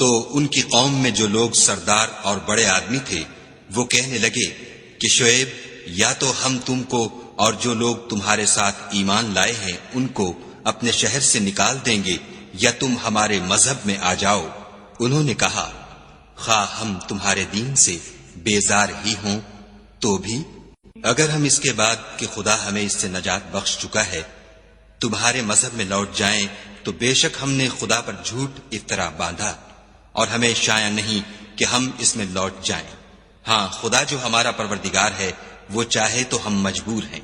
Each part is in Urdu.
تو ان کی قوم میں جو لوگ سردار اور بڑے آدمی تھے وہ کہنے لگے کہ شعیب، یا تو ہم تم کو اور جو لوگ تمہارے ساتھ ایمان لائے ہیں ان کو اپنے شہر سے نکال دیں گے، یا تم ہمارے مذہب میں آ جاؤ۔ انہوں نے کہا، خواہ ہم تمہارے دین سے بیزار ہی ہوں تو بھی اگر ہم اس کے بعد کہ خدا ہمیں اس سے نجات بخش چکا ہے تمہارے مذہب میں لوٹ جائیں تو بے شک ہم نے خدا پر جھوٹ افطرا باندھا، اور ہمیں شایع نہیں کہ ہم اس میں لوٹ جائیں۔ ہاں، خدا جو ہمارا پروردگار ہے وہ چاہے تو ہم مجبور ہیں۔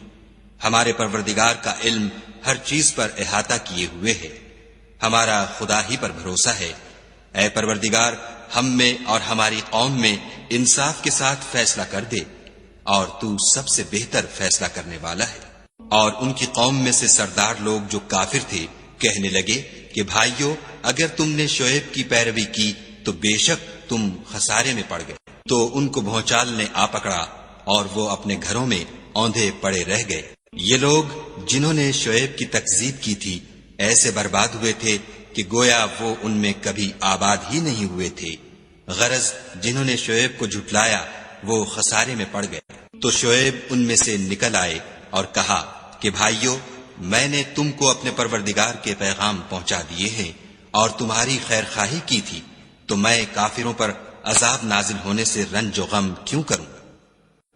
ہمارے پروردگار کا علم ہر چیز پر احاطہ کیے ہوئے ہے، ہمارا خدا ہی پر بھروسہ ہے۔ اے پروردگار، ہم میں اور ہماری قوم میں انصاف کے ساتھ فیصلہ کر دے، اور تو سب سے بہتر فیصلہ کرنے والا ہے۔ اور ان کی قوم میں سے سردار لوگ جو کافر تھے کہنے لگے کہ بھائیو، اگر تم نے شعیب کی پیروی کی تو بے شک تم خسارے میں پڑ گئے۔ تو ان کو بھونچال نے آ پکڑا اور وہ اپنے گھروں میں اوندھے پڑے رہ گئے۔ یہ لوگ جنہوں نے شعیب کی تکذیب کی تھی ایسے برباد ہوئے تھے کہ گویا وہ ان میں کبھی آباد ہی نہیں ہوئے تھے۔ غرض جنہوں نے شعیب کو جھٹلایا وہ خسارے میں پڑ گئے۔ تو شعیب ان میں سے نکل آئے اور کہا کہ بھائیو، میں نے تم کو اپنے پروردگار کے پیغام پہنچا دیے ہیں اور تمہاری خیر خواہی کی تھی، تو میں کافروں پر عذاب نازل ہونے سے رنج و غم کیوں کروں؟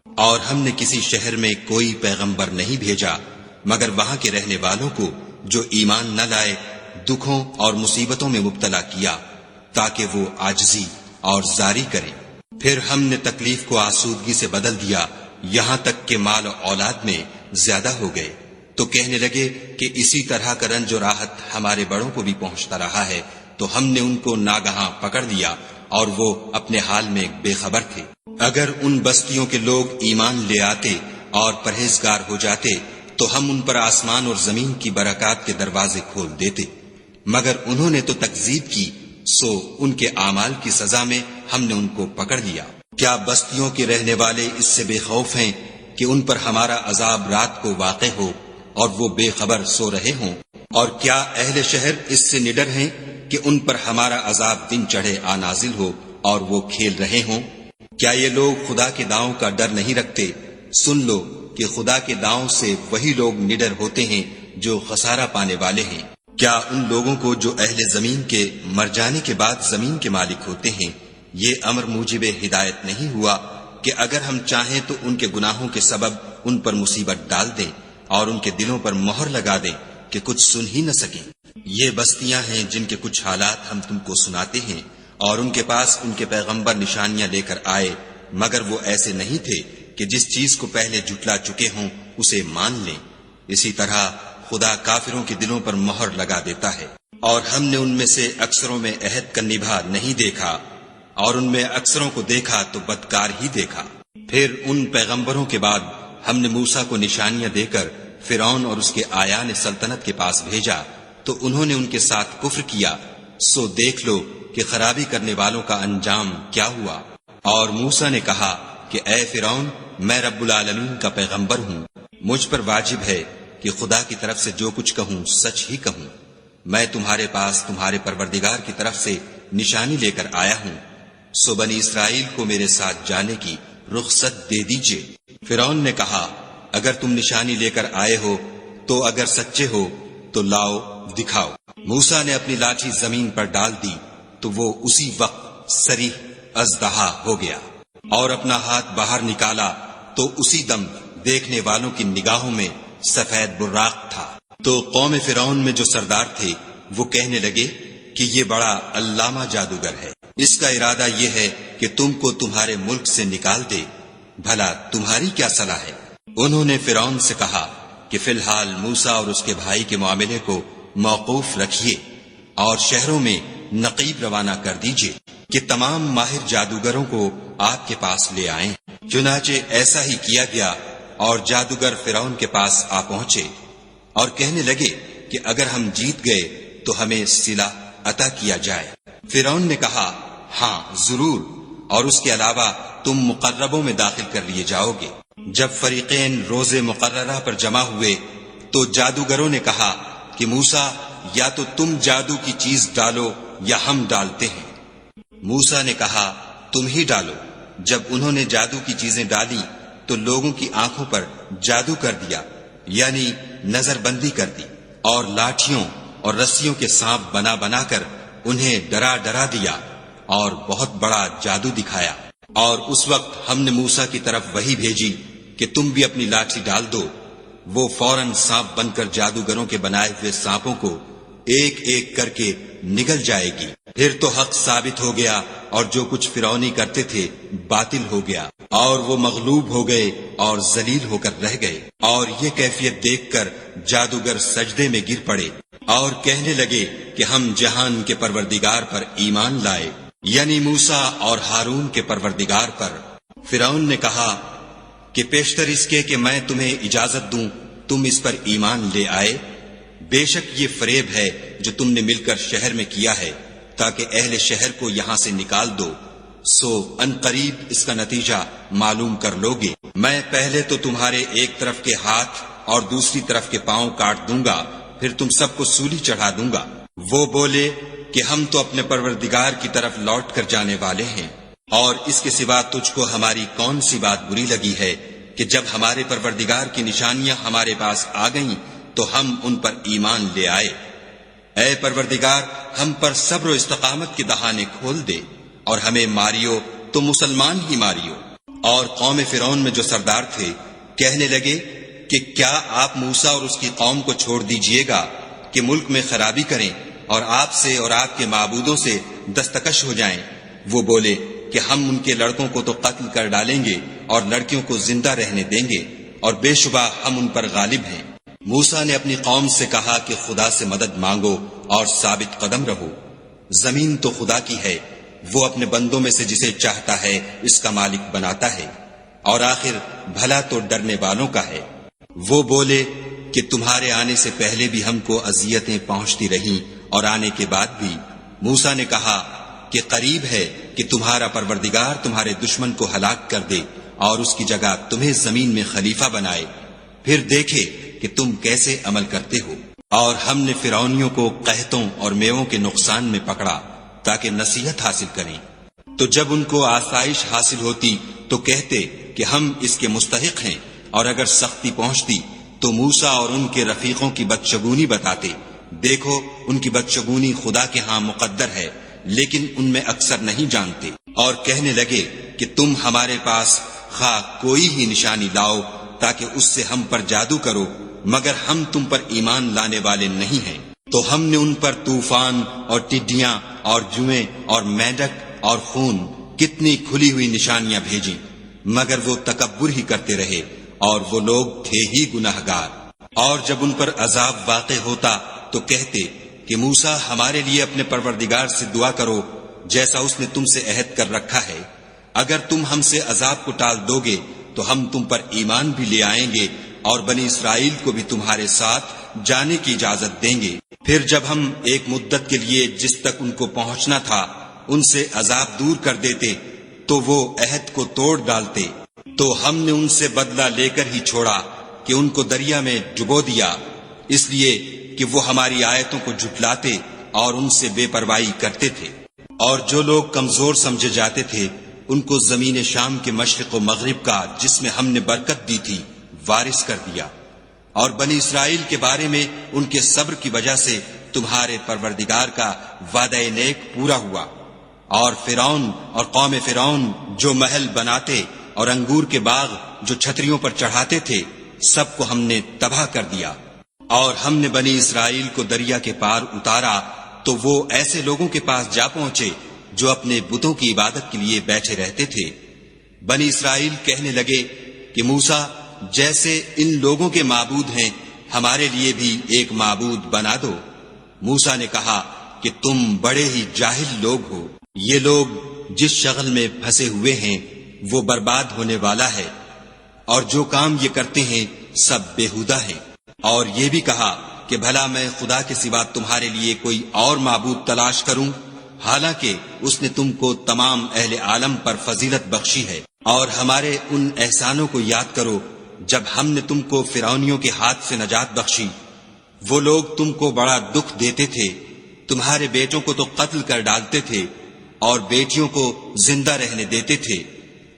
اور ہم نے کسی شہر میں کوئی پیغمبر نہیں بھیجا مگر وہاں کے رہنے والوں کو جو ایمان نہ لائے دکھوں اور مصیبتوں میں مبتلا کیا تاکہ وہ عاجزی اور زاری کریں۔ پھر ہم نے تکلیف کو آسودگی سے بدل دیا، یہاں تک کہ مال و اولاد میں زیادہ ہو گئے۔ تو کہنے لگے کہ اسی طرح کا رنج و راحت ہمارے بڑوں کو بھی پہنچتا رہا ہے، تو ہم نے ان کو ناگہاں پکڑ لیا اور وہ اپنے حال میں بے خبر تھے۔ اگر ان بستیوں کے لوگ ایمان لے آتے اور پرہیزگار ہو جاتے تو ہم ان پر آسمان اور زمین کی برکات کے دروازے کھول دیتے، مگر انہوں نے تو تکذیب کی، سو ان کے اعمال کی سزا میں ہم نے ان کو پکڑ لیا۔ کیا بستیوں کے رہنے والے اس سے بے خوف ہیں کہ ان پر ہمارا عذاب رات کو واقع ہو اور وہ بے خبر سو رہے ہوں؟ اور کیا اہل شہر اس سے نڈر ہیں کہ ان پر ہمارا عذاب دن چڑھے آ نازل ہو اور وہ کھیل رہے ہوں؟ کیا یہ لوگ خدا کے داؤں کا ڈر نہیں رکھتے؟ سن لو کہ خدا کے داؤں سے وہی لوگ نڈر ہوتے ہیں جو خسارہ پانے والے ہیں۔ کیا ان لوگوں کو جو اہل زمین کے مر جانے کے بعد زمین کے مالک ہوتے ہیں یہ امر موجب ہدایت نہیں ہوا کہ اگر ہم چاہیں تو ان کے گناہوں کے سبب ان پر مصیبت ڈال دیں اور ان کے دلوں پر مہر لگا دیں کہ کچھ سن ہی نہ سکیں؟ یہ بستیاں ہیں جن کے کچھ حالات ہم تم کو سناتے ہیں، اور ان کے پاس ان کے پیغمبر نشانیاں لے کر آئے، مگر وہ ایسے نہیں تھے کہ جس چیز کو پہلے جھٹلا چکے ہوں اسے مان لیں۔ اسی طرح خدا کافروں کے دلوں پر مہر لگا دیتا ہے۔ اور ہم نے ان میں سے اکثروں میں عہد کا نبھا نہیں دیکھا، اور ان میں اکثروں کو دیکھا تو بدکار ہی دیکھا۔ پھر ان پیغمبروں کے بعد ہم نے موسیٰ کو نشانیاں دے کر فرعون اور اس کے آیان سلطنت کے پاس بھیجا، تو انہوں نے ان کے ساتھ کفر کیا، سو دیکھ لو کہ خرابی کرنے والوں کا انجام کیا ہوا۔ اور موسیٰ نے کہا کہ اے فرعون، میں رب العالمین کا پیغمبر ہوں، مجھ پر واجب ہے کہ خدا کی طرف سے جو کچھ کہوں سچ ہی کہوں۔ میں تمہارے پاس تمہارے پروردگار کی طرف سے نشانی لے کر آیا ہوں، سو بنی اسرائیل کو میرے ساتھ جانے کی رخصت دے دیجئے۔ فرعون نے کہا اگر تم نشانی لے کر آئے ہو تو اگر سچے ہو تو لاؤ دکھاؤ۔ موسیٰ نے اپنی لاٹھی زمین پر ڈال دی تو وہ اسی وقت صریح اژدہا ہو گیا، اور اپنا ہاتھ باہر نکالا تو اسی دم دیکھنے والوں کی نگاہوں میں سفید براق تھا۔ تو قوم فرعون میں جو سردار تھے وہ کہنے لگے کہ یہ بڑا علامہ جادوگر ہے، اس کا ارادہ یہ ہے کہ تم کو تمہارے ملک سے نکال دے، بھلا تمہاری کیا صلاح ہے؟ انہوں نے فرعون سے کہا کہ فی الحال موسیٰ اور اس کے بھائی کے معاملے کو موقوف رکھیے اور شہروں میں نقیب روانہ کر دیجئے کہ تمام ماہر جادوگروں کو آپ کے پاس لے آئیں۔ چنانچہ ایسا ہی کیا گیا، اور جادوگر فرعون کے پاس آ پہنچے اور کہنے لگے کہ اگر ہم جیت گئے تو ہمیں صلہ عطا کیا جائے۔ فرعون نے کہا ہاں ضرور، اور اس کے علاوہ تم مقربوں میں داخل کر لیے جاؤ گے۔ جب فریقین روز مقررہ پر جمع ہوئے تو جادوگروں نے کہا کہ موسیٰ یا تو تم جادو کی چیز ڈالو یا ہم ڈالتے ہیں۔ موسیٰ نے کہا تم ہی ڈالو۔ جب انہوں نے جادو کی چیزیں ڈالی تو لوگوں کی آنکھوں پر جادو کر دیا، یعنی نظر بندی کر دی، اور لاٹھیوں اور رسیوں کے سانپ بنا بنا کر انہیں ڈرا ڈرا دیا اور بہت بڑا جادو دکھایا۔ اور اس وقت ہم نے موسیٰ کی طرف وحی بھیجی کہ تم بھی اپنی لاٹھی ڈال دو۔ وہ فوراً سانپ بن کر جادوگروں کے بنائے ہوئے سانپوں کو ایک ایک کر کے نگل جائے گی۔ پھر تو حق ثابت ہو گیا اور جو کچھ فرعونی کرتے تھے باطل ہو گیا، اور وہ مغلوب ہو گئے اور ذلیل ہو کر رہ گئے۔ اور یہ کیفیت دیکھ کر جادوگر سجدے میں گر پڑے اور کہنے لگے کہ ہم جہان کے پروردگار پر ایمان لائے، یعنی موسیٰ اور ہارون کے پروردگار پر۔ فرعون نے کہا کہ پیشتر اس کے کہ میں تمہیں اجازت دوں تم اس پر ایمان لے آئے، بے شک یہ فریب ہے جو تم نے مل کر شہر میں کیا ہے تاکہ اہل شہر کو یہاں سے نکال دو، سو ان قریب اس کا نتیجہ معلوم کر لوگے۔ میں پہلے تو تمہارے ایک طرف کے ہاتھ اور دوسری طرف کے پاؤں کاٹ دوں گا، پھر تم سب کو سولی چڑھا دوں گا۔ وہ بولے کہ ہم تو اپنے پروردگار کی طرف لوٹ کر جانے والے ہیں، اور اس کے سوا تجھ کو ہماری کون سی بات بری لگی ہے کہ جب ہمارے پروردگار کی نشانیاں ہمارے پاس آ گئیں تو ہم ان پر ایمان لے آئے۔ اے پروردگار، ہم پر صبر و استقامت کے دہانے کھول دے اور ہمیں ماریو تو مسلمان ہی ماریو۔ اور قوم فرعون میں جو سردار تھے کہنے لگے کہ کیا آپ موسیٰ اور اس کی قوم کو چھوڑ دیجئے گا کہ ملک میں خرابی کریں اور آپ سے اور آپ کے معبودوں سے دستکش ہو جائیں؟ وہ بولے کہ ہم ان کے لڑکوں کو تو قتل کر ڈالیں گے اور لڑکیوں کو زندہ رہنے دیں گے، اور بے شبہ ہم ان پر غالب ہیں۔ موسیٰ نے اپنی قوم سے کہا کہ خدا سے مدد مانگو اور ثابت قدم رہو، زمین تو خدا کی ہے، وہ اپنے بندوں میں سے جسے چاہتا ہے اس کا مالک بناتا ہے، اور آخر بھلا تو ڈرنے والوں کا ہے۔ وہ بولے کہ تمہارے آنے سے پہلے بھی ہم کو اذیتیں پہنچتی رہیں اور آنے کے بعد بھی۔ موسیٰ نے کہا کہ قریب ہے کہ تمہارا پروردگار تمہارے دشمن کو ہلاک کر دے اور اس کی جگہ تمہیں زمین میں خلیفہ بنائے، پھر دیکھے کہ تم کیسے عمل کرتے ہو۔ اور ہم نے فرعونیوں کو قحطوں اور میووں کے نقصان میں پکڑا تاکہ نصیحت حاصل کریں، تو جب ان کو آسائش حاصل ہوتی تو کہتے کہ ہم اس کے مستحق ہیں، اور اگر سختی پہنچتی تو موسیٰ اور ان کے رفیقوں کی بدشگونی بتاتے۔ دیکھو ان کی بدشگونی خدا کے ہاں مقدر ہے، لیکن ان میں اکثر نہیں جانتے۔ اور کہنے لگے کہ تم ہمارے پاس خواہ کوئی ہی نشانی لاؤ تاکہ اس سے ہم پر جادو کرو، مگر ہم تم پر ایمان لانے والے نہیں ہیں۔ تو ہم نے ان پر طوفان اور ٹڈیاں اور جوئیں اور مینڈک اور خون کتنی کھلی ہوئی نشانیاں بھیجیں، مگر وہ تکبر ہی کرتے رہے، اور وہ لوگ تھے ہی گناہگار۔ اور جب ان پر عذاب واقع ہوتا تو کہتے کہ موسیٰ ہمارے لیے اپنے پروردگار سے دعا کرو جیسا اس نے تم سے عہد کر رکھا ہے، اگر تم ہم سے عذاب کو ٹال دو گے تو ہم تم پر ایمان بھی لے آئیں گے اور بنی اسرائیل کو بھی تمہارے ساتھ جانے کی اجازت دیں گے۔ پھر جب ہم ایک مدت کے لیے جس تک ان کو پہنچنا تھا ان سے عذاب دور کر دیتے تو وہ عہد کو توڑ ڈالتے، تو ہم نے ان سے بدلہ لے کر ہی چھوڑا کہ ان کو دریا میں ڈبو دیا، اس لیے کہ وہ ہماری آیتوں کو جھٹلاتے اور ان سے بے پرواہی کرتے تھے۔ اور جو لوگ کمزور سمجھے جاتے تھے ان کو زمین شام کے مشرق و مغرب کا جس میں ہم نے برکت دی تھی وارث کر دیا۔ اور بنی اسرائیل کے بارے میں ان کے صبر کی وجہ سے تمہارے پروردگار کا وعدہ نیک پورا ہوا۔ اور فرعون اور قوم فرعون جو محل بناتے اور انگور کے باغ جو چھتریوں پر چڑھاتے تھے سب کو ہم نے تباہ کر دیا۔ اور ہم نے بنی اسرائیل کو دریا کے پار اتارا تو وہ ایسے لوگوں کے پاس جا پہنچے جو اپنے بتوں کی عبادت کے لیے بیٹھے رہتے تھے۔ بنی اسرائیل کہنے لگے کہ موسیٰ جیسے ان لوگوں کے معبود ہیں ہمارے لیے بھی ایک معبود بنا دو۔ موسیٰ نے کہا کہ تم بڑے ہی جاہل لوگ ہو، یہ لوگ جس شغل میں پھنسے ہوئے ہیں وہ برباد ہونے والا ہے، اور جو کام یہ کرتے ہیں سب بیہودہ ہیں۔ اور یہ بھی کہا کہ بھلا میں خدا کے سوا تمہارے لیے کوئی اور معبود تلاش کروں، حالانکہ اس نے تم کو تمام اہل عالم پر فضیلت بخشی ہے۔ اور ہمارے ان احسانوں کو یاد کرو جب ہم نے تم کو فرعونیوں کے ہاتھ سے نجات بخشی۔ وہ لوگ تم کو بڑا دکھ دیتے تھے، تمہارے بیٹوں کو تو قتل کر ڈالتے تھے، اور بیٹیوں کو زندہ رہنے دیتے تھے،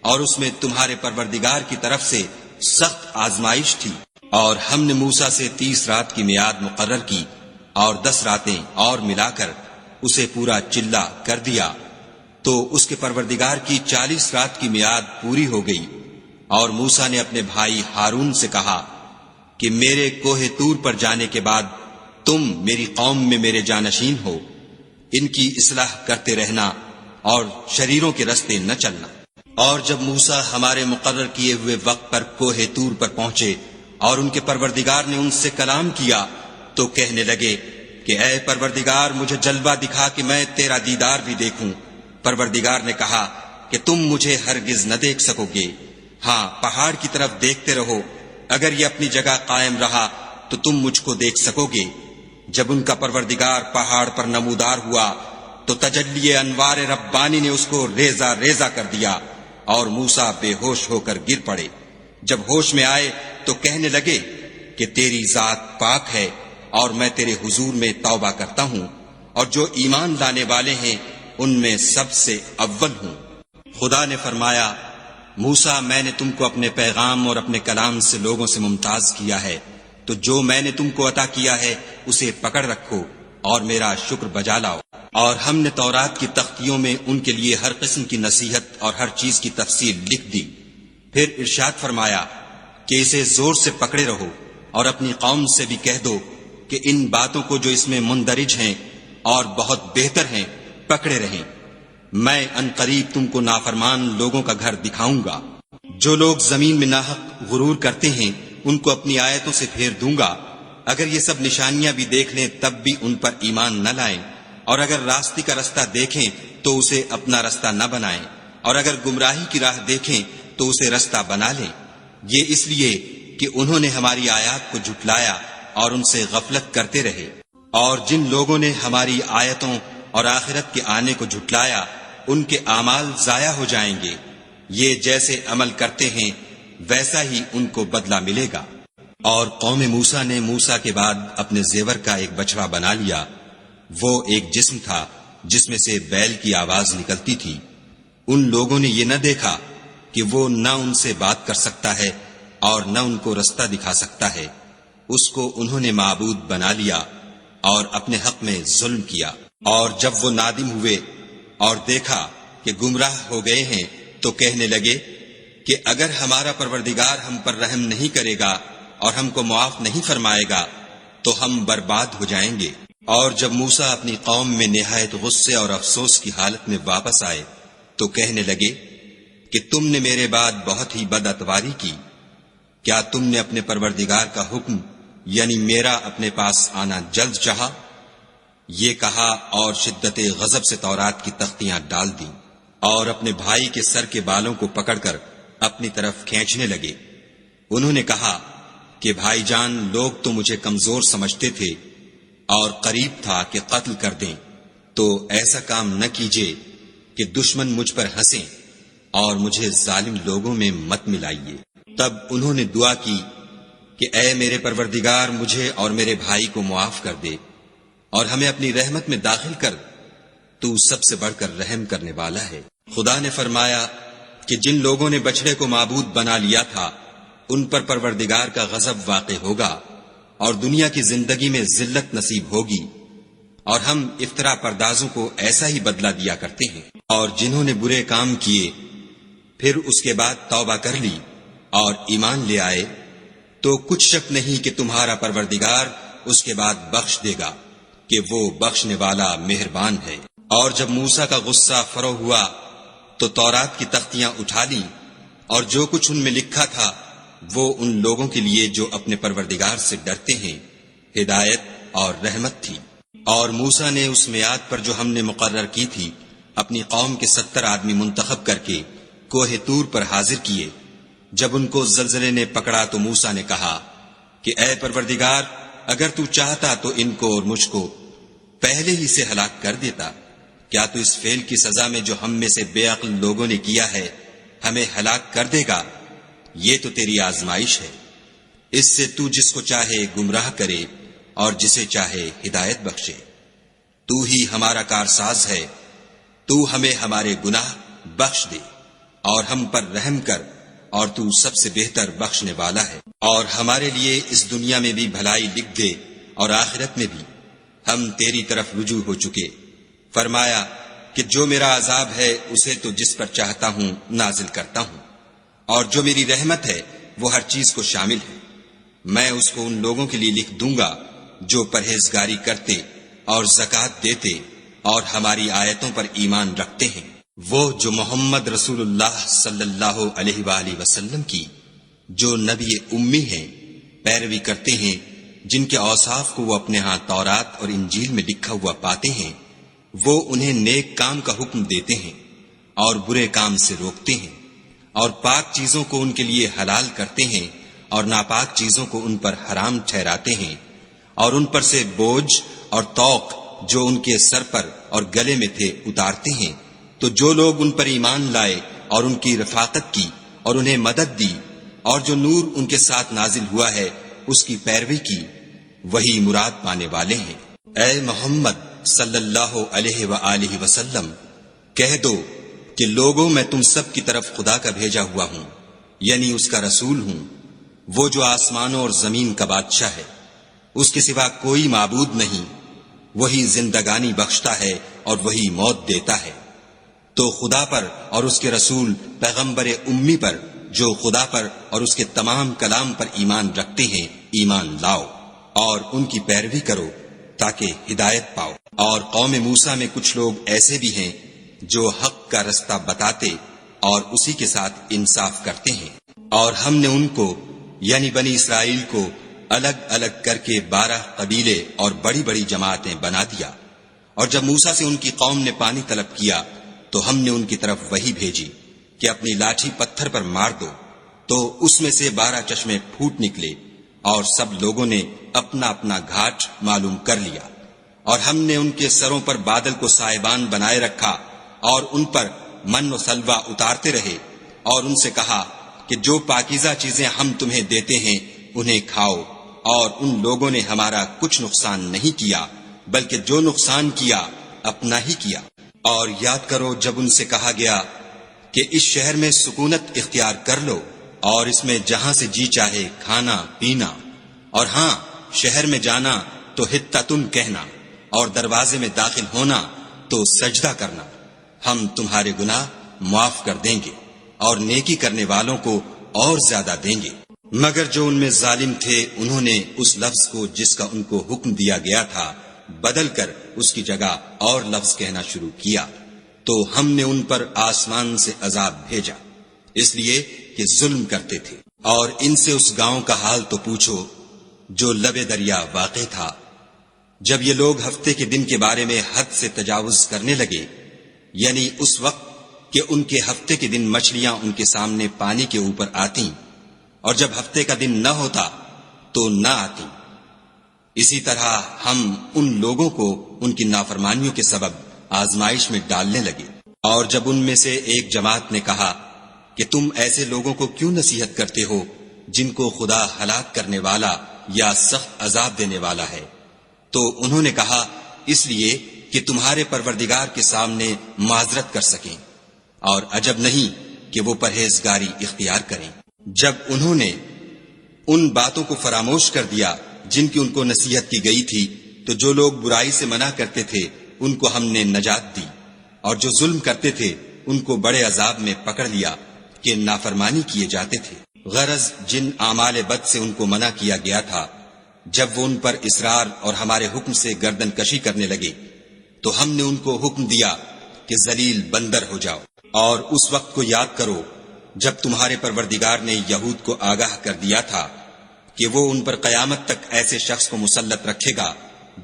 اور اس میں تمہارے پروردگار کی طرف سے سخت آزمائش تھی۔ اور ہم نے موسیٰ سے 30 رات کی میعاد مقرر کی اور 10 راتیں اور ملا کر اسے پورا چلہ کر دیا، تو اس کے پروردگار کی 40 رات کی میعاد پوری ہو گئی۔ اور موسیٰ نے اپنے بھائی ہارون سے کہا کہ میرے کوہ طور پر جانے کے بعد تم میری قوم میں میرے جانشین ہو، ان کی اصلاح کرتے رہنا اور شریروں کے رستے نہ چلنا۔ اور جب موسیٰ ہمارے مقرر کیے ہوئے وقت پر کوہ طور پر پہنچے اور ان کے پروردگار نے ان سے کلام کیا تو کہنے لگے کہ اے پروردگار مجھے جلوہ دکھا کہ میں تیرا دیدار بھی دیکھوں۔ پروردگار نے کہا کہ تم مجھے ہرگز نہ دیکھ سکو گے، ہاں پہاڑ کی طرف دیکھتے رہو، اگر یہ اپنی جگہ قائم رہا تو تم مجھ کو دیکھ سکو گے۔ جب ان کا پروردگار پہاڑ پر نمودار ہوا تو تجلی انوار ربانی نے اس کو ریزہ ریزہ کر دیا اور موسیٰ بے ہوش ہو کر گر پڑے۔ جب ہوش میں آئے تو کہنے لگے کہ تیری ذات پاک ہے اور میں تیرے حضور میں توبہ کرتا ہوں، اور جو ایمان لانے والے ہیں ان میں سب سے اول ہوں۔ خدا نے فرمایا، موسیٰ میں نے تم کو اپنے پیغام اور اپنے کلام سے لوگوں سے ممتاز کیا ہے، تو جو میں نے تم کو عطا کیا ہے اسے پکڑ رکھو اور میرا شکر بجا لاؤ۔ اور ہم نے تورات کی تختیوں میں ان کے لیے ہر قسم کی نصیحت اور ہر چیز کی تفصیل لکھ دی۔ پھر ارشاد فرمایا کہ اسے زور سے پکڑے رہو اور اپنی قوم سے بھی کہہ دو کہ ان باتوں کو جو اس میں مندرج ہیں اور بہت بہتر ہیں پکڑے رہیں۔ میں ان قریب تم کو نافرمان لوگوں کا گھر دکھاؤں گا۔ جو لوگ زمین میں ناحق غرور کرتے ہیں ان کو اپنی آیتوں سے پھیر دوں گا۔ اگر یہ سب نشانیاں بھی دیکھ لیں تب بھی ان پر ایمان نہ لائیں، اور اگر راستے کا رستہ دیکھیں تو اسے اپنا رستہ نہ بنائیں، اور اگر گمراہی کی راہ دیکھیں تو اسے رستہ بنا لیں۔ یہ اس لیے کہ انہوں نے ہماری آیات کو جھٹلایا اور ان سے غفلت کرتے رہے۔ اور جن لوگوں نے ہماری آیتوں اور آخرت کے آنے کو جھٹلایا ان کے اعمال ضائع ہو جائیں گے۔ یہ جیسے عمل کرتے ہیں ویسا ہی ان کو بدلہ ملے گا۔ اور قوم موسیٰ نے موسیٰ کے بعد اپنے زیور کا ایک بچڑا بنا لیا۔ وہ ایک جسم تھا جس میں سے بیل کی آواز نکلتی تھی۔ ان لوگوں نے یہ نہ دیکھا کہ وہ نہ ان سے بات کر سکتا ہے اور نہ ان کو رستہ دکھا سکتا ہے، اس کو انہوں نے معبود بنا لیا اور اپنے حق میں ظلم کیا۔ اور جب وہ نادم ہوئے اور دیکھا کہ گمراہ ہو گئے ہیں تو کہنے لگے کہ اگر ہمارا پروردگار ہم پر رحم نہیں کرے گا اور ہم کو معاف نہیں فرمائے گا تو ہم برباد ہو جائیں گے۔ اور جب موسیٰ اپنی قوم میں نہایت غصے اور افسوس کی حالت میں واپس آئے تو کہنے لگے کہ تم نے میرے بعد بہت ہی بد اتواری کی۔ کیا تم نے اپنے پروردگار کا حکم یعنی میرا اپنے پاس آنا جلد چاہا؟ یہ کہا اور شدت غضب سے تورات کی تختیاں ڈال دیں اور اپنے بھائی کے سر کے بالوں کو پکڑ کر اپنی طرف کھینچنے لگے۔ انہوں نے کہا کہ بھائی جان، لوگ تو مجھے کمزور سمجھتے تھے اور قریب تھا کہ قتل کر دیں، تو ایسا کام نہ کیجیے کہ دشمن مجھ پر ہنسیں اور مجھے ظالم لوگوں میں مت ملائیے۔ تب انہوں نے دعا کی کہ اے میرے پروردگار، مجھے اور میرے بھائی کو معاف کر دے اور ہمیں اپنی رحمت میں داخل کر، تو سب سے بڑھ کر رحم کرنے والا ہے۔ خدا نے فرمایا کہ جن لوگوں نے بچڑے کو معبود بنا لیا تھا ان پر پروردگار کا غضب واقع ہوگا اور دنیا کی زندگی میں ذلت نصیب ہوگی، اور ہم افترا پردازوں کو ایسا ہی بدلہ دیا کرتے ہیں۔ اور جنہوں نے برے کام کیے پھر اس کے بعد توبہ کر لی اور ایمان لے آئے تو کچھ شک نہیں کہ تمہارا پروردگار اس کے بعد بخش دے گا کہ وہ بخشنے والا مہربان ہے۔ اور جب موسیٰ کا غصہ فرو ہوا تو تورات کی تختیاں اٹھا لیں، اور جو کچھ ان میں لکھا تھا وہ ان لوگوں کے لیے جو اپنے پروردگار سے ڈرتے ہیں ہدایت اور رحمت تھی۔ اور موسیٰ نے اس میعاد پر جو ہم نے مقرر کی تھی اپنی قوم کے 70 آدمی منتخب کر کے کوہ طور پر حاضر کیے۔ جب ان کو زلزلے نے پکڑا تو موسیٰ نے کہا کہ اے پروردگار، اگر تو چاہتا تو ان کو اور مجھ کو پہلے ہی سے ہلاک کر دیتا۔ کیا تو اس فعل کی سزا میں جو ہم میں سے بے عقل لوگوں نے کیا ہے ہمیں ہلاک کر دے گا؟ یہ تو تیری آزمائش ہے، اس سے تو جس کو چاہے گمراہ کرے اور جسے چاہے ہدایت بخشے۔ تو ہی ہمارا کارساز ہے تو ہمیں ہمارے گناہ بخش دے اور ہم پر رحم کر، اور تو سب سے بہتر بخشنے والا ہے۔ اور ہمارے لیے اس دنیا میں بھی بھلائی لکھ دے اور آخرت میں بھی، ہم تیری طرف رجوع ہو چکے۔ فرمایا کہ جو میرا عذاب ہے اسے تو جس پر چاہتا ہوں نازل کرتا ہوں، اور جو میری رحمت ہے وہ ہر چیز کو شامل ہے۔ میں اس کو ان لوگوں کے لیے لکھ دوں گا جو پرہیزگاری کرتے اور زکوٰۃ دیتے اور ہماری آیتوں پر ایمان رکھتے ہیں، وہ جو محمد رسول اللہ صلی اللہ علیہ وآلہ وسلم کی، جو نبی امی ہیں، پیروی کرتے ہیں، جن کے اوصاف کو وہ اپنے ہاں تورات اور انجیل میں لکھا ہوا پاتے ہیں۔ وہ انہیں نیک کام کا حکم دیتے ہیں اور برے کام سے روکتے ہیں، اور پاک چیزوں کو ان کے لیے حلال کرتے ہیں اور ناپاک چیزوں کو ان پر حرام ٹھہراتے ہیں، اور ان پر سے بوجھ اور طوق جو ان کے سر پر اور گلے میں تھے اتارتے ہیں۔ تو جو لوگ ان پر ایمان لائے اور ان کی رفاقت کی اور انہیں مدد دی، اور جو نور ان کے ساتھ نازل ہوا ہے اس کی پیروی کی، وہی مراد پانے والے ہیں۔ اے محمد صلی اللہ علیہ وآلہ وسلم، کہہ دو کہ لوگوں میں تم سب کی طرف خدا کا بھیجا ہوا ہوں، یعنی اس کا رسول ہوں، وہ جو آسمانوں اور زمین کا بادشاہ ہے، اس کے سوا کوئی معبود نہیں، وہی زندگانی بخشتا ہے اور وہی موت دیتا ہے۔ تو خدا پر اور اس کے رسول پیغمبر امی پر جو خدا پر اور اس کے تمام کلام پر ایمان رکھتے ہیں ایمان لاؤ، اور ان کی پیروی کرو تاکہ ہدایت پاؤ۔ اور قوم موسیٰ میں کچھ لوگ ایسے بھی ہیں جو حق کا رستہ بتاتے اور اسی کے ساتھ انصاف کرتے ہیں، اور ہم نے ان کو یعنی بنی اسرائیل کو الگ الگ کر کے 12 قبیلے اور بڑی بڑی جماعتیں بنا دیا۔ اور جب موسیٰ سے ان کی قوم نے پانی طلب کیا تو ہم نے ان کی طرف وحی بھیجی کہ اپنی لاٹھی پتھر پر مار دو، تو اس میں سے 12 چشمے پھوٹ نکلے، اور سب لوگوں نے اپنا اپنا گھاٹ معلوم کر لیا۔ اور ہم نے ان کے سروں پر بادل کو سائبان بنائے رکھا اور ان پر من و سلوہ اتارتے رہے، اور ان سے کہا کہ جو پاکیزہ چیزیں ہم تمہیں دیتے ہیں انہیں کھاؤ، اور ان لوگوں نے ہمارا کچھ نقصان نہیں کیا، بلکہ جو نقصان کیا اپنا ہی کیا۔ اور یاد کرو جب ان سے کہا گیا کہ اس شہر میں سکونت اختیار کر لو اور اس میں جہاں سے جی چاہے کھانا پینا، اور ہاں شہر میں جانا تو حطتن کہنا، اور دروازے میں داخل ہونا تو سجدہ کرنا، ہم تمہارے گناہ معاف کر دیں گے اور نیکی کرنے والوں کو اور زیادہ دیں گے۔ مگر جو ان میں ظالم تھے انہوں نے اس لفظ کو جس کا ان کو حکم دیا گیا تھا بدل کر اس کی جگہ اور لفظ کہنا شروع کیا، تو ہم نے ان پر آسمان سے عذاب بھیجا، اس لیے کہ ظلم کرتے تھے۔ اور ان سے اس گاؤں کا حال تو پوچھو جو لبے دریا واقع تھا۔ جب یہ لوگ ہفتے کے دن کے بارے میں حد سے تجاوز کرنے لگے، یعنی اس وقت کہ ان کے ہفتے کے دن مچھلیاں ان کے سامنے پانی کے اوپر آتی، اور جب ہفتے کا دن نہ ہوتا تو نہ آتی، اسی طرح ہم ان لوگوں کو ان کی نافرمانیوں کے سبب آزمائش میں ڈالنے لگے۔ اور جب ان میں سے ایک جماعت نے کہا کہ تم ایسے لوگوں کو کیوں نصیحت کرتے ہو جن کو خدا ہلاک کرنے والا یا سخت عذاب دینے والا ہے، تو انہوں نے کہا اس لیے کہ تمہارے پروردگار کے سامنے معذرت کر سکیں، اور عجب نہیں کہ وہ پرہیزگاری اختیار کریں۔ جب انہوں نے ان باتوں کو فراموش کر دیا جن کی ان کو نصیحت کی گئی تھی، تو جو لوگ برائی سے منع کرتے تھے ان کو ہم نے نجات دی، اور جو ظلم کرتے تھے ان کو بڑے عذاب میں پکڑ لیا کہ نافرمانی کیے جاتے تھے۔ غرض جن اعمال بد سے ان کو منع کیا گیا تھا، جب وہ ان پر اصرار اور ہمارے حکم سے گردن کشی کرنے لگے تو ہم نے ان کو حکم دیا کہ ذلیل بندر ہو جاؤ۔ اور اس وقت کو یاد کرو جب تمہارے پروردگار نے یہود کو آگاہ کر دیا تھا کہ وہ ان پر قیامت تک ایسے شخص کو مسلط رکھے گا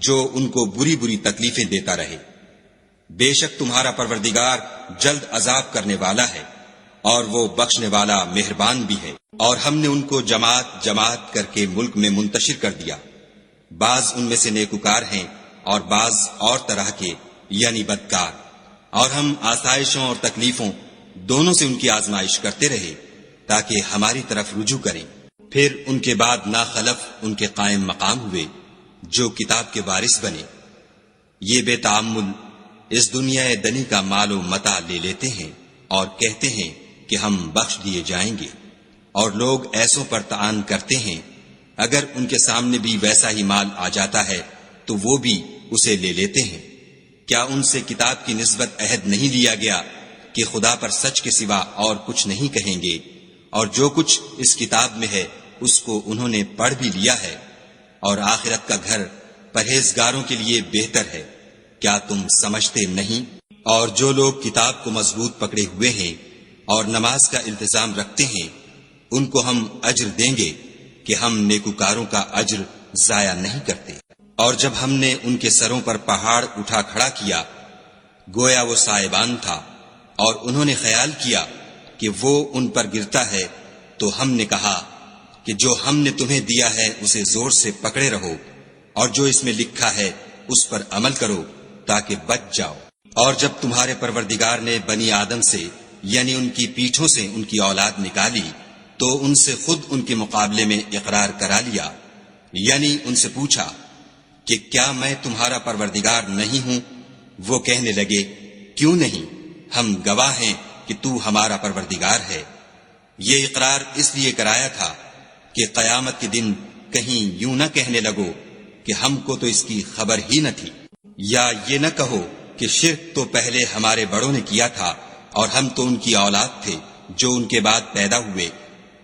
جو ان کو بری بری تکلیفیں دیتا رہے۔ بے شک تمہارا پروردگار جلد عذاب کرنے والا ہے اور وہ بخشنے والا مہربان بھی ہے۔ اور ہم نے ان کو جماعت جماعت کر کے ملک میں منتشر کر دیا، بعض ان میں سے نیکوکار ہیں اور بعض اور طرح کے یعنی بدکار، اور ہم آسائشوں اور تکلیفوں دونوں سے ان کی آزمائش کرتے رہے تاکہ ہماری طرف رجوع کریں۔ پھر ان کے بعد ناخلف ان کے قائم مقام ہوئے جو کتاب کے وارث بنے، یہ بے تعمل اس دنیا دنی کا مال و متاع لے لیتے ہیں اور کہتے ہیں کہ ہم بخش دیے جائیں گے، اور لوگ ایسوں پر طعن کرتے ہیں اگر ان کے سامنے بھی ویسا ہی مال آ جاتا ہے تو وہ بھی اسے لے لیتے ہیں۔ کیا ان سے کتاب کی نسبت عہد نہیں لیا گیا کہ خدا پر سچ کے سوا اور کچھ نہیں کہیں گے، اور جو کچھ اس کتاب میں ہے اس کو انہوں نے پڑھ بھی لیا ہے، اور آخرت کا گھر پرہیزگاروں کے لیے بہتر ہے، کیا تم سمجھتے نہیں؟ اور جو لوگ کتاب کو مضبوط پکڑے ہوئے ہیں اور نماز کا التزام رکھتے ہیں ان کو ہم اجر دیں گے کہ ہم نیکوکاروں کا اجر ضائع نہیں کرتے۔ اور جب ہم نے ان کے سروں پر پہاڑ اٹھا کھڑا کیا گویا وہ سائبان تھا، اور انہوں نے خیال کیا کہ وہ ان پر گرتا ہے، تو ہم نے کہا کہ جو ہم نے تمہیں دیا ہے اسے زور سے پکڑے رہو، اور جو اس میں لکھا ہے اس پر عمل کرو تاکہ بچ جاؤ۔ اور جب تمہارے پروردگار نے بنی آدم سے یعنی ان کی پیٹھوں سے ان کی اولاد نکالی تو ان سے خود ان کے مقابلے میں اقرار کرا لیا، یعنی ان سے پوچھا کہ کیا میں تمہارا پروردگار نہیں ہوں؟ وہ کہنے لگے کیوں نہیں، ہم گواہ ہیں کہ تو ہمارا پروردگار ہے۔ یہ اقرار اس لیے کرایا تھا کہ قیامت کے دن کہیں یوں نہ کہنے لگو کہ ہم کو تو اس کی خبر ہی نہ تھی، یا یہ نہ کہو کہ شرک تو پہلے ہمارے بڑوں نے کیا تھا اور ہم تو ان کی اولاد تھے جو ان کے بعد پیدا ہوئے،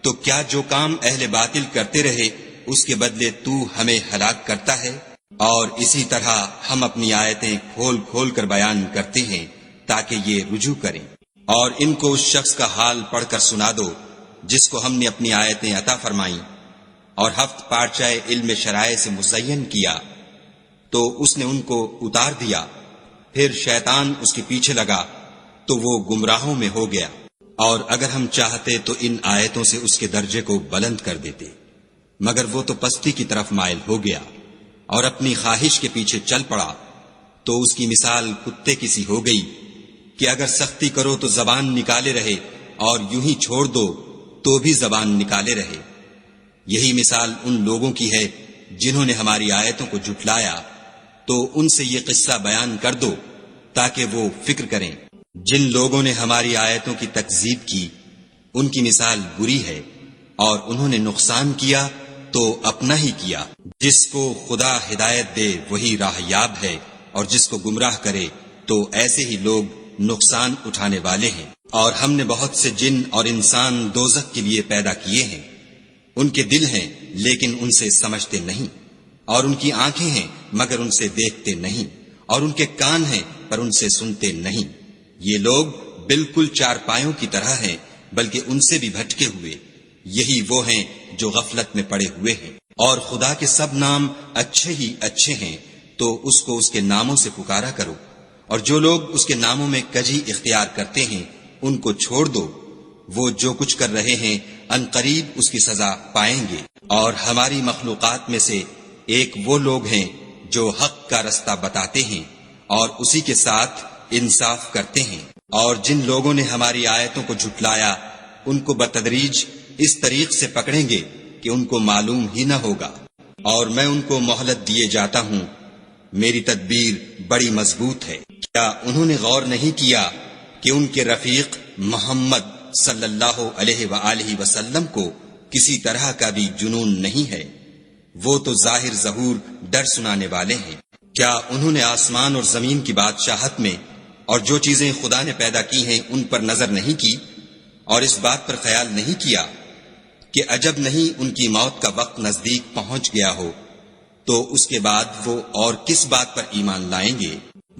تو کیا جو کام اہل باطل کرتے رہے اس کے بدلے تو ہمیں ہلاک کرتا ہے؟ اور اسی طرح ہم اپنی آیتیں کھول کھول کر بیان کرتے ہیں تاکہ یہ رجوع کریں۔ اور ان کو اس شخص کا حال پڑھ کر سنا دو جس کو ہم نے اپنی آیتیں عطا فرمائیں اور ہفت پارچہ علم شرائع سے مزین کیا تو اس نے ان کو اتار دیا، پھر شیطان اس کے پیچھے لگا تو وہ گمراہوں میں ہو گیا۔ اور اگر ہم چاہتے تو ان آیتوں سے اس کے درجے کو بلند کر دیتے، مگر وہ تو پستی کی طرف مائل ہو گیا اور اپنی خواہش کے پیچھے چل پڑا، تو اس کی مثال کتے کی سی ہو گئی کہ اگر سختی کرو تو زبان نکالے رہے اور یوں ہی چھوڑ دو تو بھی زبان نکالے رہے۔ یہی مثال ان لوگوں کی ہے جنہوں نے ہماری آیتوں کو جھٹلایا، تو ان سے یہ قصہ بیان کر دو تاکہ وہ فکر کریں۔ جن لوگوں نے ہماری آیتوں کی تکذیب کی ان کی مثال بری ہے، اور انہوں نے نقصان کیا تو اپنا ہی کیا۔ جس کو خدا ہدایت دے وہی راہ یاب ہے، اور جس کو گمراہ کرے تو ایسے ہی لوگ نقصان اٹھانے والے ہیں۔ اور ہم نے بہت سے جن اور انسان دوزخ کے لیے پیدا کیے ہیں، ان کے دل ہیں لیکن ان سے سمجھتے نہیں، اور ان کی آنکھیں ہیں مگر ان سے دیکھتے نہیں، اور ان کے کان ہیں پر ان سے سنتے نہیں۔ یہ لوگ بالکل چارپایوں کی طرح ہیں بلکہ ان سے بھی بھٹکے ہوئے، یہی وہ ہیں جو غفلت میں پڑے ہوئے ہیں۔ اور خدا کے سب نام اچھے ہی اچھے ہیں تو اس کو اس کے ناموں سے پکارا کرو، اور جو لوگ اس کے ناموں میں کجی اختیار کرتے ہیں ان کو چھوڑ دو، وہ جو کچھ کر رہے ہیں عنقریب اس کی سزا پائیں گے۔ اور ہماری مخلوقات میں سے ایک وہ لوگ ہیں جو حق کا رستہ بتاتے ہیں اور اسی کے ساتھ انصاف کرتے ہیں۔ اور جن لوگوں نے ہماری آیتوں کو جھٹلایا ان کو بتدریج اس طریق سے پکڑیں گے کہ ان کو معلوم ہی نہ ہوگا، اور میں ان کو مہلت دیے جاتا ہوں، میری تدبیر بڑی مضبوط ہے۔ کیا انہوں نے غور نہیں کیا کہ ان کے رفیق محمد صلی اللہ علیہ وآلہ وسلم کو کسی طرح کا بھی جنون نہیں ہے، وہ تو ظاہر ظہور ڈر سنانے والے ہیں۔ کیا انہوں نے آسمان اور زمین کی بادشاہت میں اور جو چیزیں خدا نے پیدا کی ہیں ان پر نظر نہیں کی، اور اس بات پر خیال نہیں کیا کہ عجب نہیں ان کی موت کا وقت نزدیک پہنچ گیا ہو تو اس کے بعد وہ اور کس بات پر ایمان لائیں گے؟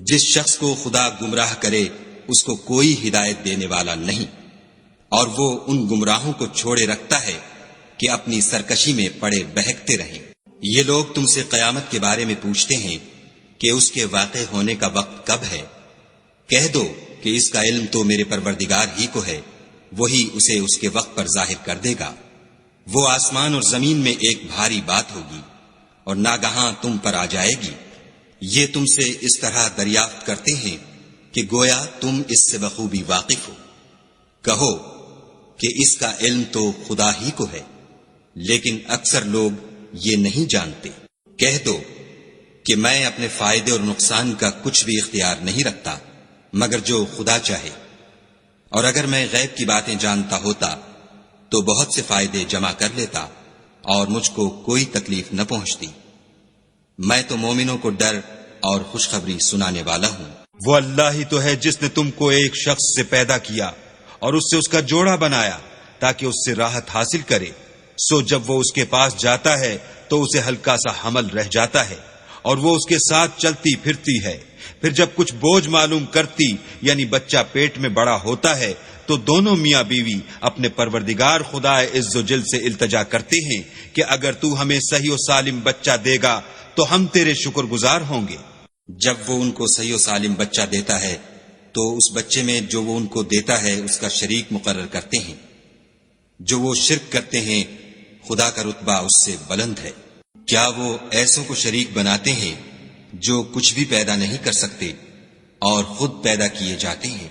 جس شخص کو خدا گمراہ کرے اس کو کوئی ہدایت دینے والا نہیں، اور وہ ان گمراہوں کو چھوڑے رکھتا ہے کہ اپنی سرکشی میں پڑے بہکتے رہیں۔ یہ لوگ تم سے قیامت کے بارے میں پوچھتے ہیں کہ اس کے واقع ہونے کا وقت کب ہے؟ کہہ دو کہ اس کا علم تو میرے پروردگار ہی کو ہے، وہی اسے اس کے وقت پر ظاہر کر دے گا۔ وہ آسمان اور زمین میں ایک بھاری بات ہوگی اور ناگہاں تم پر آ جائے گی۔ یہ تم سے اس طرح دریافت کرتے ہیں کہ گویا تم اس سے بخوبی واقف ہو۔ کہو کہ اس کا علم تو خدا ہی کو ہے، لیکن اکثر لوگ یہ نہیں جانتے۔ کہہ دو کہ میں اپنے فائدے اور نقصان کا کچھ بھی اختیار نہیں رکھتا مگر جو خدا چاہے، اور اگر میں غیب کی باتیں جانتا ہوتا تو بہت سے فائدے جمع کر لیتا اور مجھ کو کوئی تکلیف نہ پہنچتی۔ میں تو مومنوں کو ڈر اور خوشخبری سنانے والا ہوں۔ وہ اللہ ہی تو ہے جس نے تم کو ایک شخص سے پیدا کیا اور اس سے اس کا جوڑا بنایا تاکہ اس سے راحت حاصل کرے، سو جب وہ اس کے پاس جاتا ہے تو اسے ہلکا سا حمل رہ جاتا ہے اور وہ اس کے ساتھ چلتی پھرتی ہے۔ پھر جب کچھ بوجھ معلوم کرتی یعنی بچہ پیٹ میں بڑا ہوتا ہے تو دونوں میاں بیوی اپنے پروردگار خدا عز و جل سے التجا کرتے ہیں کہ اگر تو ہمیں صحیح و سالم بچہ دے گا تو ہم تیرے شکر گزار ہوں گے۔ جب وہ ان کو صحیح و سالم بچہ دیتا ہے تو اس بچے میں جو وہ ان کو دیتا ہے اس کا شریک مقرر کرتے ہیں۔ جو وہ شرک کرتے ہیں خدا کا رتبہ اس سے بلند ہے۔ کیا وہ ایسوں کو شریک بناتے ہیں جو کچھ بھی پیدا نہیں کر سکتے اور خود پیدا کیے جاتے ہیں،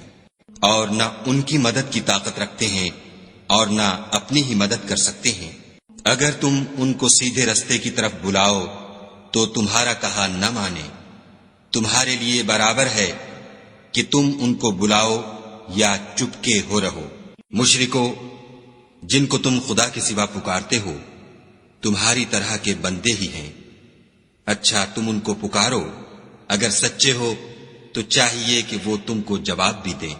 اور نہ ان کی مدد کی طاقت رکھتے ہیں اور نہ اپنی ہی مدد کر سکتے ہیں۔ اگر تم ان کو سیدھے رستے کی طرف بلاؤ تو تمہارا کہا نہ مانے۔ تمہارے لیے برابر ہے کہ تم ان کو بلاؤ یا چپکے ہو رہو۔ مشرکو، جن کو تم خدا کے سوا پکارتے ہو تمہاری طرح کے بندے ہی ہیں۔ اچھا تم ان کو پکارو، اگر سچے ہو تو چاہیے کہ وہ تم کو جواب بھی دیں۔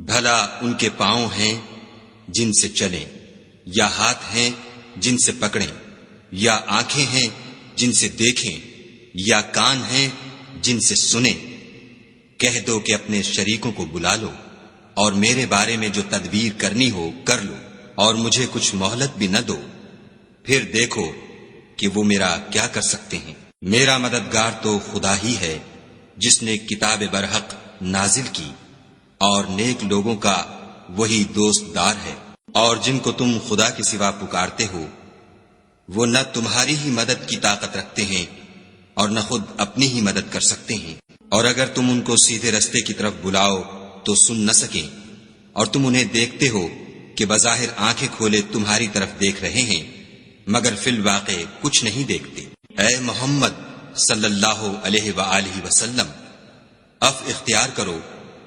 بھلا ان کے پاؤں ہیں جن سے چلیں، یا ہاتھ ہیں جن سے پکڑیں، یا آنکھیں ہیں جن سے دیکھیں، یا کان ہیں جن سے سنیں۔ کہہ دو کہ اپنے شریکوں کو بلا لو اور میرے بارے میں جو تدبیر کرنی ہو کر لو، اور مجھے کچھ مہلت بھی نہ دو، پھر دیکھو کہ وہ میرا کیا کر سکتے ہیں۔ میرا مددگار تو خدا ہی ہے جس نے کتاب برحق نازل کی، اور نیک لوگوں کا وہی دوست دار ہے۔ اور جن کو تم خدا کے سوا پکارتے ہو وہ نہ تمہاری ہی مدد کی طاقت رکھتے ہیں اور نہ خود اپنی ہی مدد کر سکتے ہیں، اور اگر تم ان کو سیدھے رستے کی طرف بلاؤ تو سن نہ سکیں، اور تم انہیں دیکھتے ہو کہ بظاہر آنکھیں کھولے تمہاری طرف دیکھ رہے ہیں مگر فی الواقع کچھ نہیں دیکھتے۔ اے محمد صلی اللہ علیہ وآلہ وسلم، عفو اختیار کرو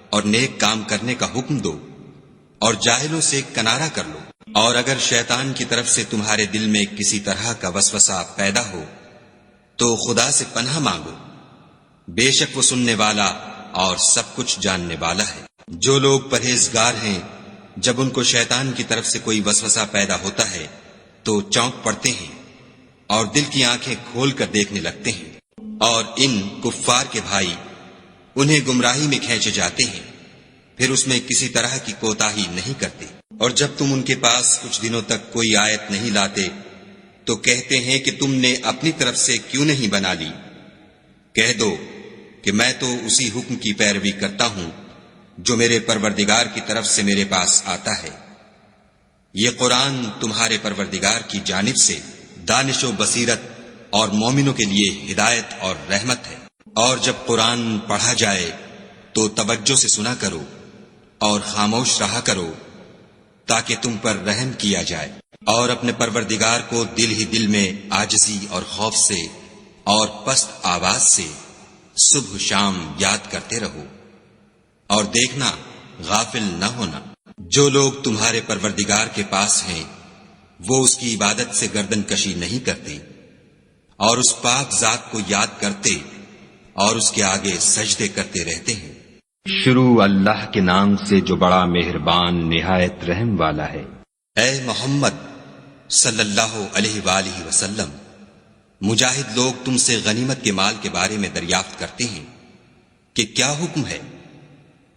اور نیک کام کرنے کا حکم دو اور جاہلوں سے کنارہ کر لو، اور اگر شیطان کی طرف سے تمہارے دل میں کسی طرح کا وسوسہ پیدا ہو تو خدا سے پناہ مانگو، بے شک وہ سننے والا اور سب کچھ جاننے والا ہے۔ جو لوگ پرہیزگار ہیں جب ان کو شیطان کی طرف سے کوئی وسوسہ پیدا ہوتا ہے تو چونک پڑتے ہیں اور دل کی آنکھیں کھول کر دیکھنے لگتے ہیں، اور ان کفار کے بھائی انہیں گمراہی میں کھینچے جاتے ہیں، پھر اس میں کسی طرح کی کوتاہی نہیں کرتے۔ اور جب تم ان کے پاس کچھ دنوں تک کوئی آیت نہیں لاتے تو کہتے ہیں کہ تم نے اپنی طرف سے کیوں نہیں بنا لی۔ کہہ دو کہ میں تو اسی حکم کی پیروی کرتا ہوں جو میرے پروردگار کی طرف سے میرے پاس آتا ہے۔ یہ قرآن تمہارے پروردگار کی جانب سے دانش و بصیرت اور مومنوں کے لیے ہدایت اور رحمت ہے۔ اور جب قرآن پڑھا جائے تو توجہ سے سنا کرو اور خاموش رہا کرو تاکہ تم پر رحم کیا جائے، اور اپنے پروردگار کو دل ہی دل میں عاجزی اور خوف سے اور پست آواز سے صبح شام یاد کرتے رہو، اور دیکھنا غافل نہ ہونا۔ جو لوگ تمہارے پروردگار کے پاس ہیں وہ اس کی عبادت سے گردن کشی نہیں کرتے اور اس پاک ذات کو یاد کرتے اور اس کے آگے سجدے کرتے رہتے ہیں۔ شروع اللہ کے نام سے جو بڑا مہربان نہایت رحم والا ہے۔ اے محمد صلی اللہ علیہ وآلہ وسلم، مجاہد لوگ تم سے غنیمت کے مال کے بارے میں دریافت کرتے ہیں کہ کیا حکم ہے۔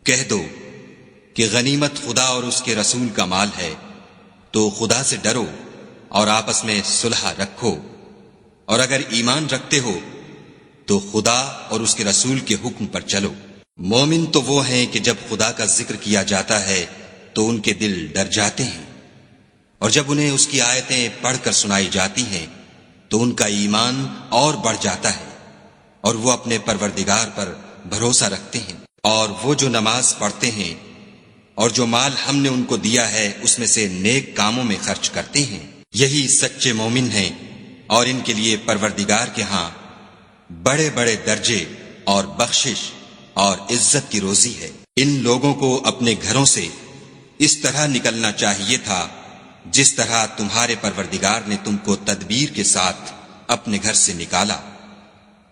کہہ دو کہ غنیمت خدا اور اس کے رسول کا مال ہے، تو خدا سے ڈرو اور آپس میں صلح رکھو، اور اگر ایمان رکھتے ہو تو خدا اور اس کے رسول کے حکم پر چلو۔ مومن تو وہ ہیں کہ جب خدا کا ذکر کیا جاتا ہے تو ان کے دل ڈر جاتے ہیں، اور جب انہیں اس کی آیتیں پڑھ کر سنائی جاتی ہیں تو ان کا ایمان اور بڑھ جاتا ہے، اور وہ اپنے پروردگار پر بھروسہ رکھتے ہیں، اور وہ جو نماز پڑھتے ہیں اور جو مال ہم نے ان کو دیا ہے اس میں سے نیک کاموں میں خرچ کرتے ہیں، یہی سچے مومن ہیں، اور ان کے لیے پروردگار کے ہاں بڑے بڑے درجے اور بخشش اور عزت کی روزی ہے۔ ان لوگوں کو اپنے گھروں سے اس طرح نکلنا چاہیے تھا جس طرح تمہارے پروردگار نے تم کو تدبیر کے ساتھ اپنے گھر سے نکالا،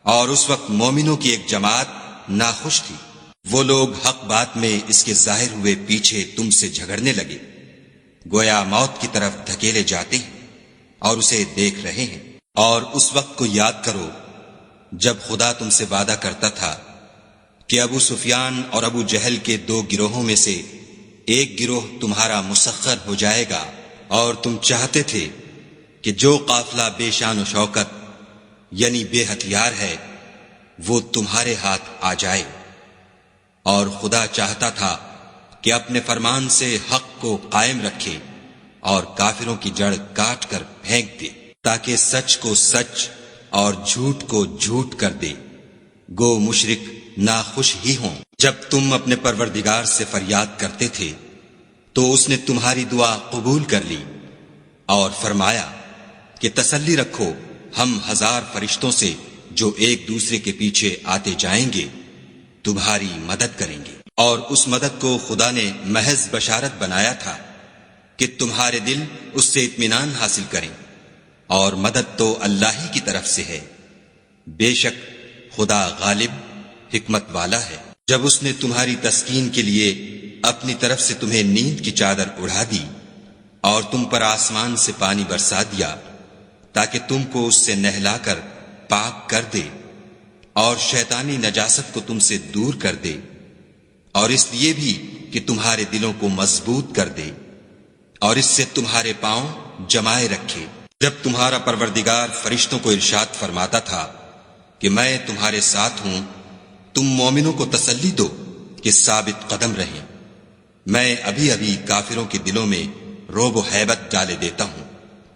اور اس وقت مومنوں کی ایک جماعت ناخوش تھی۔ وہ لوگ حق بات میں اس کے ظاہر ہوئے پیچھے تم سے جھگڑنے لگے، گویا موت کی طرف دھکیلے جاتے ہیں اور اسے دیکھ رہے ہیں۔ اور اس وقت کو یاد کرو جب خدا تم سے وعدہ کرتا تھا کہ ابو سفیان اور ابو جہل کے 2 گروہوں میں سے ایک گروہ تمہارا مسخر ہو جائے گا، اور تم چاہتے تھے کہ جو قافلہ بے شان و شوکت یعنی بے ہتھیار ہے وہ تمہارے ہاتھ آ جائے، اور خدا چاہتا تھا کہ اپنے فرمان سے حق کو قائم رکھے اور کافروں کی جڑ کاٹ کر پھینک دے، تاکہ سچ کو سچ اور جھوٹ کو جھوٹ کر دے، گو مشرک ناخوش ہی ہوں۔ جب تم اپنے پروردگار سے فریاد کرتے تھے تو اس نے تمہاری دعا قبول کر لی اور فرمایا کہ تسلی رکھو، ہم 1000 فرشتوں سے جو ایک دوسرے کے پیچھے آتے جائیں گے تمہاری مدد کریں گے۔ اور اس مدد کو خدا نے محض بشارت بنایا تھا کہ تمہارے دل اس سے اطمینان حاصل کریں، اور مدد تو اللہ ہی کی طرف سے ہے، بے شک خدا غالب حکمت والا ہے۔ جب اس نے تمہاری تسکین کے لیے اپنی طرف سے تمہیں نیند کی چادر اڑا دی اور تم پر آسمان سے پانی برسا دیا تاکہ تم کو اس سے نہلا کر پاک کر دے، اور شیطانی نجاست کو تم سے دور کر دے، اور اس لیے بھی کہ تمہارے دلوں کو مضبوط کر دے اور اس سے تمہارے پاؤں جمائے رکھے۔ جب تمہارا پروردگار فرشتوں کو ارشاد فرماتا تھا کہ میں تمہارے ساتھ ہوں، تم مومنوں کو تسلی دو کہ ثابت قدم رہیں، میں ابھی ابھی کافروں کے دلوں میں رعب و ہیبت ڈالے دیتا ہوں،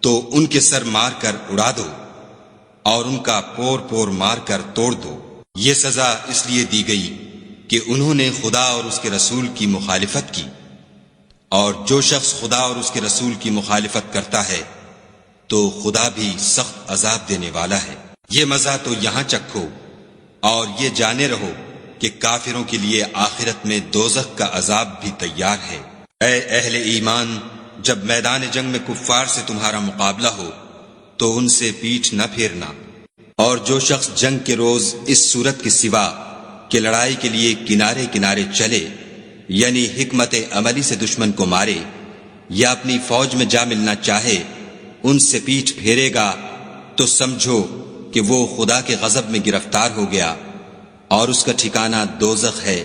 تو ان کے سر مار کر اڑا دو اور ان کا پور پور مار کر توڑ دو۔ یہ سزا اس لیے دی گئی کہ انہوں نے خدا اور اس کے رسول کی مخالفت کی، اور جو شخص خدا اور اس کے رسول کی مخالفت کرتا ہے تو خدا بھی سخت عذاب دینے والا ہے۔ یہ مزہ تو یہاں چکھو اور یہ جانے رہو کہ کافروں کے لیے آخرت میں دوزخ کا عذاب بھی تیار ہے۔ اے اہل ایمان، جب میدان جنگ میں کفار سے تمہارا مقابلہ ہو تو ان سے پیٹھ نہ پھیرنا، اور جو شخص جنگ کے روز اس صورت کے سوا کہ لڑائی کے لیے کنارے کنارے چلے، یعنی حکمت عملی سے دشمن کو مارے یا اپنی فوج میں جا ملنا چاہے، ان سے پیٹھ پھیرے گا تو سمجھو کہ وہ خدا کے غضب میں گرفتار ہو گیا، اور اس کا ٹھکانہ دوزخ ہے،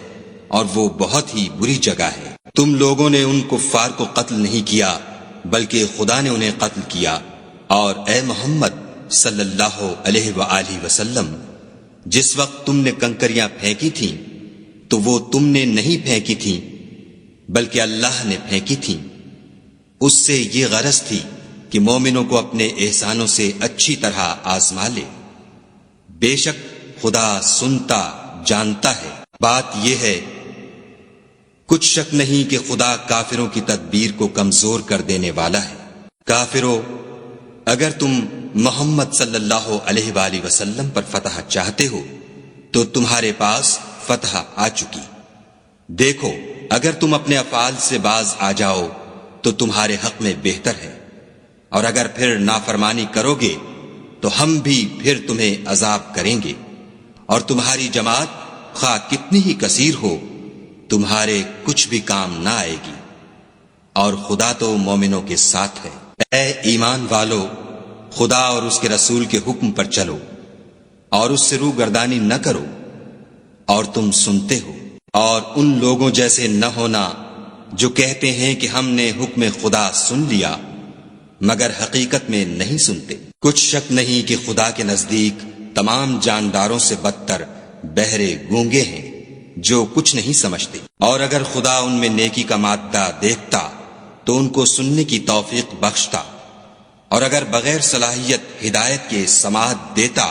اور وہ بہت ہی بری جگہ ہے۔ تم لوگوں نے ان کفار کو قتل نہیں کیا بلکہ خدا نے انہیں قتل کیا، اور اے محمد صلی اللہ علیہ وآلہ وسلم، جس وقت تم نے کنکریاں پھینکی تھیں تو وہ تم نے نہیں پھینکی تھیں بلکہ اللہ نے پھینکی تھیں۔ اس سے یہ غرض تھی کہ مومنوں کو اپنے احسانوں سے اچھی طرح آزما لے، بے شک خدا سنتا جانتا ہے۔ بات یہ ہے، کچھ شک نہیں کہ خدا کافروں کی تدبیر کو کمزور کر دینے والا ہے۔ کافروں، اگر تم محمد صلی اللہ علیہ وآلہ وسلم پر فتح چاہتے ہو تو تمہارے پاس فتح آ چکی۔ دیکھو، اگر تم اپنے افعال سے باز آ جاؤ تو تمہارے حق میں بہتر ہے، اور اگر پھر نافرمانی کرو گے تو ہم بھی پھر تمہیں عذاب کریں گے، اور تمہاری جماعت خواہ کتنی ہی کثیر ہو تمہارے کچھ بھی کام نہ آئے گی، اور خدا تو مومنوں کے ساتھ ہے۔ اے ایمان والو، خدا اور اس کے رسول کے حکم پر چلو اور اس سے روگردانی نہ کرو، اور تم سنتے ہو، اور ان لوگوں جیسے نہ ہونا جو کہتے ہیں کہ ہم نے حکم خدا سن لیا مگر حقیقت میں نہیں سنتے۔ کچھ شک نہیں کہ خدا کے نزدیک تمام جانداروں سے بدتر بہرے گونگے ہیں جو کچھ نہیں سمجھتے، اور اگر خدا ان میں نیکی کا مادہ دیکھتا تو ان کو سننے کی توفیق بخشتا، اور اگر بغیر صلاحیت ہدایت کے سماعت دیتا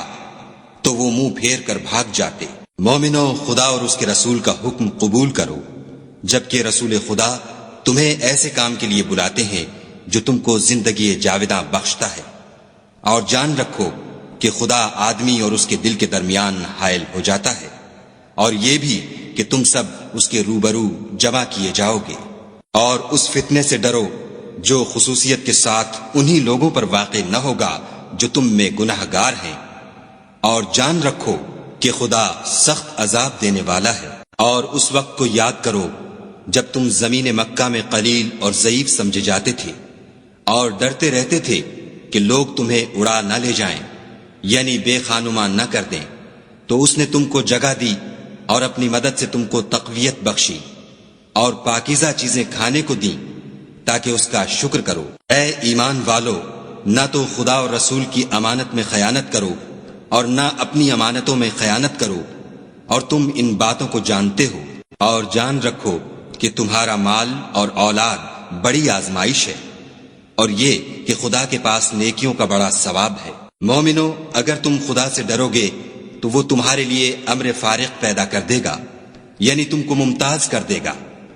تو وہ منہ پھیر کر بھاگ جاتے۔ مومنو، خدا اور اس کے رسول کا حکم قبول کرو، جبکہ رسول خدا تمہیں ایسے کام کے لیے بلاتے ہیں جو تم کو زندگی جاوداں بخشتا ہے، اور جان رکھو کہ خدا آدمی اور اس کے دل کے درمیان حائل ہو جاتا ہے، اور یہ بھی کہ تم سب اس کے روبرو جمع کیے جاؤ گے، اور اس فتنے سے ڈرو جو خصوصیت کے ساتھ انہی لوگوں پر واقع نہ ہوگا جو تم میں گناہ گار ہیں، اور جان رکھو کہ خدا سخت عذاب دینے والا ہے۔ اور اس وقت کو یاد کرو جب تم زمین مکہ میں قلیل اور ضعیف سمجھے جاتے تھے اور ڈرتے رہتے تھے کہ لوگ تمہیں اڑا نہ لے جائیں، یعنی بے خانمان نہ کر دیں، تو اس نے تم کو جگہ دی اور اپنی مدد سے تم کو تقویت بخشی اور پاکیزہ چیزیں کھانے کو دیں تاکہ اس کا شکر کرو۔ اے ایمان والو، نہ تو خدا اور رسول کی امانت میں خیانت کرو اور نہ اپنی امانتوں میں خیانت کرو، اور تم ان باتوں کو جانتے ہو، اور جان رکھو کہ تمہارا مال اور اولاد بڑی آزمائش ہے، اور یہ کہ خدا کے پاس نیکیوں کا بڑا ثواب ہے۔ مومنو، اگر تم خدا سے ڈرو گے تو وہ تمہارے لیے امر فارغ پیدا کر دے گا، یعنی تم کو ممتاز کر دے گا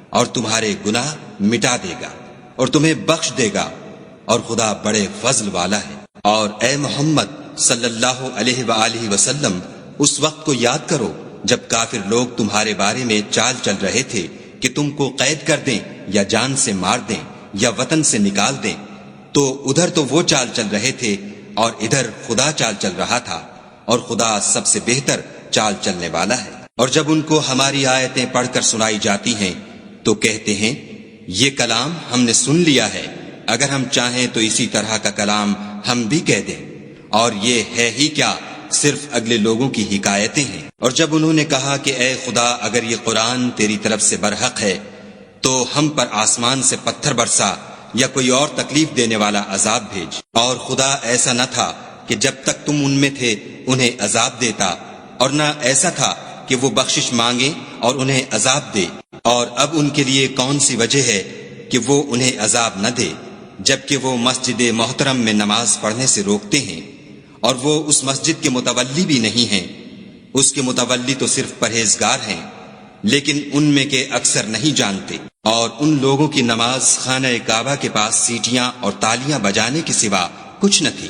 اور تمہارے گناہ مٹا دے گا اور تمہیں بخش دے گا، اور خدا بڑے فضل والا ہے۔ اور اے محمد صلی اللہ علیہ وآلہ وسلم، اس وقت کو یاد کرو جب کافر لوگ تمہارے بارے میں چال چل رہے تھے کہ تم کو قید کر دیں یا جان سے مار دیں یا وطن سے نکال دیں، تو ادھر تو وہ چال چل رہے تھے اور ادھر خدا چال چل رہا تھا، اور خدا سب سے بہتر چال چلنے والا ہے۔ اور جب ان کو ہماری آیتیں پڑھ کر سنائی جاتی ہیں تو کہتے ہیں یہ کلام ہم نے سن لیا ہے، اگر ہم چاہیں تو اسی طرح کا کلام ہم بھی کہہ دیں، اور یہ ہے ہی کیا، صرف اگلے لوگوں کی حکایتیں ہیں۔ اور جب انہوں نے کہا کہ اے خدا، اگر یہ قرآن تیری طرف سے برحق ہے تو ہم پر آسمان سے پتھر برسا یا کوئی اور تکلیف دینے والا عذاب بھیج۔ اور خدا ایسا نہ تھا کہ جب تک تم ان میں تھے انہیں عذاب دیتا، اور نہ ایسا تھا کہ وہ بخشش مانگے اور انہیں عذاب دے۔ اور اب ان کے لیے کون سی وجہ ہے کہ وہ انہیں عذاب نہ دے، جبکہ وہ مسجد محترم میں نماز پڑھنے سے روکتے ہیں، اور وہ اس مسجد کے متولی بھی نہیں ہیں، اس کے متولی تو صرف پرہیزگار ہیں، لیکن ان میں کے اکثر نہیں جانتے۔ اور ان لوگوں کی نماز خانہ کعبہ کے پاس سیٹیاں اور تالیاں بجانے کے سوا کچھ نہ تھی،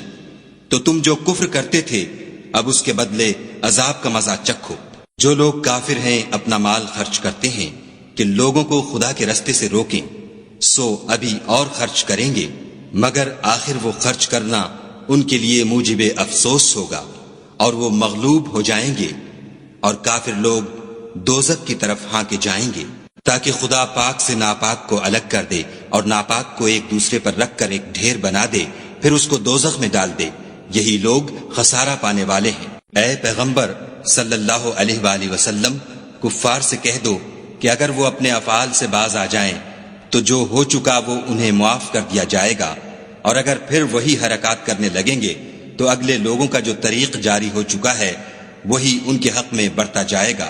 تو تم جو کفر کرتے تھے اب اس کے بدلے عذاب کا مزہ چکھو۔ جو لوگ کافر ہیں اپنا مال خرچ کرتے ہیں کہ لوگوں کو خدا کے رستے سے روکیں، سو ابھی اور خرچ کریں گے، مگر آخر وہ خرچ کرنا ان کے لیے موجب افسوس ہوگا، اور وہ مغلوب ہو جائیں گے، اور کافر لوگ دوزخ کی طرف ہانکے جائیں گے، تاکہ خدا پاک سے ناپاک کو الگ کر دے اور ناپاک کو ایک دوسرے پر رکھ کر ایک ڈھیر بنا دے، پھر اس کو دوزخ میں ڈال دے۔ یہی لوگ خسارہ پانے والے ہیں۔ اے پیغمبر صلی اللہ علیہ وآلہ وسلم، کفار سے کہہ دو کہ اگر وہ اپنے افعال سے باز آ جائیں تو جو ہو چکا وہ انہیں معاف کر دیا جائے گا، اور اگر پھر وہی حرکات کرنے لگیں گے تو اگلے لوگوں کا جو طریق جاری ہو چکا ہے وہی ان کے حق میں برتا جائے گا۔